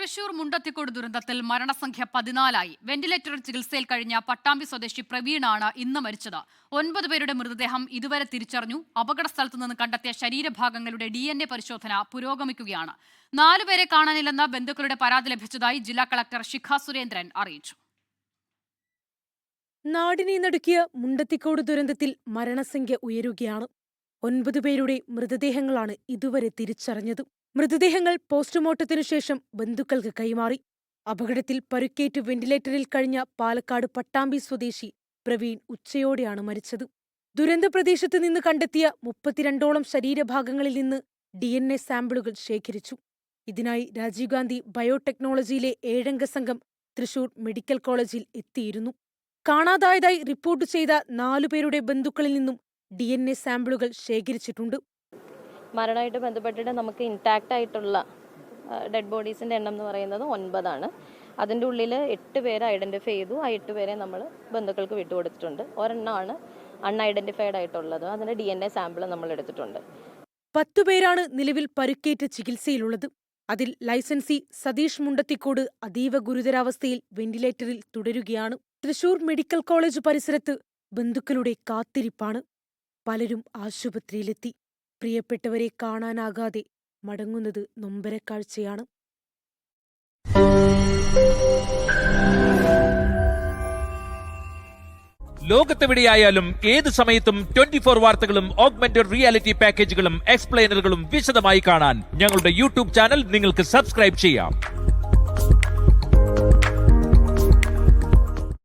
തൃശൂർ മുണ്ടത്തിക്കോട് ദുരന്തത്തിൽ മരണസംഖ്യ 14ആയി. വെന്റിലേറ്ററിൽ ചികിത്സയിൽ കഴിഞ്ഞ പട്ടാമ്പി സ്വദേശി പ്രവീണാണ് ഇന്ന് മരിച്ചത്. 9 പേരുടെ മൃതദേഹം ഇതുവരെ തിരിച്ചറിഞ്ഞു. അപകട സ്ഥലത്തു നിന്ന് കണ്ടെത്തിയ ശരീരഭാഗങ്ങളുടെ DNA പരിശോധന പുരോഗമിക്കുകയാണ്. 4 പേരെ കാണാനില്ലെന്ന ബന്ധുക്കളുടെ പരാതി ലഭിച്ചതായി ജില്ലാ കളക്ടർ ശിഖ സുരേന്ദ്രൻ അറിയിച്ചു. നാടിനെ നടുക്കിയ മുണ്ടത്തിക്കോട് ദുരന്തത്തിൽ മരണസംഖ്യ ഉയരുകയാണ്. 9 പേരുടെ മൃതദേഹങ്ങളാണ് ഇതുവരെ തിരിച്ചറിഞ്ഞത്. മൃതദേഹങ്ങൾ പോസ്റ്റ്മോർട്ടത്തിനു ശേഷം ബന്ധുക്കൾക്ക് കൈമാറി. അപകടത്തിൽ പരുക്കേറ്റ് വെന്റിലേറ്ററിൽ കഴിഞ്ഞ പാലക്കാട് പട്ടാമ്പി സ്വദേശി പ്രവീൺ ഉച്ചയോടെയാണ് മരിച്ചത്. ദുരന്ത പ്രദേശത്ത് നിന്ന് കണ്ടെത്തിയ 32ഓളം ശരീരഭാഗങ്ങളിൽ നിന്ന് DNA സാമ്പിളുകൾ ശേഖരിച്ചു. ഇതിനായി രാജീവ് ഗാന്ധി ബയോടെക്നോളജിയിലെ 7-അംഗ സംഘം തൃശൂർ മെഡിക്കൽ കോളേജിൽ എത്തിയിരുന്നു. കാണാതായതായി റിപ്പോർട്ട് ചെയ്ത 4 പേരുടെ ബന്ധുക്കളിൽ നിന്നും DNA സാമ്പിളുകൾ ശേഖരിച്ചിട്ടുണ്ട്. മരണമായിട്ട് ബന്ധപ്പെട്ടിട്ട് നമുക്ക് ഇൻടാക്റ്റ് ആയിട്ടുള്ള ഡെഡ് ബോഡീസിൻ്റെ എണ്ണം എന്ന് പറയുന്നത് 9 ആണ്. അതിൻ്റെ ഉള്ളിൽ 8 പേരെ ഐഡൻറ്റിഫൈ ചെയ്തു. ആ 8 പേരെ നമ്മൾ ബന്ധുക്കൾക്ക് വിട്ടുകൊടുത്തിട്ടുണ്ട്. ഒരെണ്ണമാണ് അൺഐഡൻറ്റിഫൈഡ് ആയിട്ടുള്ളത്. അതിൻ്റെ DNA സാമ്പിൾ നമ്മൾ എടുത്തിട്ടുണ്ട്. 10 പേരാണ് നിലവിൽ പരുക്കേറ്റ് ചികിത്സയിലുള്ളത്. അതിൽ ലൈസൻസി സതീഷ് മുണ്ടത്തിക്കോട് അതീവ ഗുരുതരാവസ്ഥയിൽ വെന്റിലേറ്ററിൽ തുടരുകയാണ്. തൃശൂർ മെഡിക്കൽ കോളേജ് പരിസരത്ത് ബന്ധുക്കളുടെ കാത്തിരിപ്പാണ്. പലരും ആശുപത്രിയിലെത്തി. പ്രിയപ്പെട്ടവരെ കാണാനാകാതെ മടങ്ങുന്നത് നൊമ്പരക്കാഴ്ചയാണ്. ലോകത്തെവിടെയായാലും ഏത് സമയത്തും 24 വാർത്തകളും ഓഗ്മെന്റഡ് റിയാലിറ്റി പാക്കേജുകളും എക്സ്പ്ലെയിനറുകളും വിശദമായി കാണാൻ ഞങ്ങളുടെ യൂട്യൂബ് ചാനൽ നിങ്ങൾക്ക് സബ്സ്ക്രൈബ് ചെയ്യാം.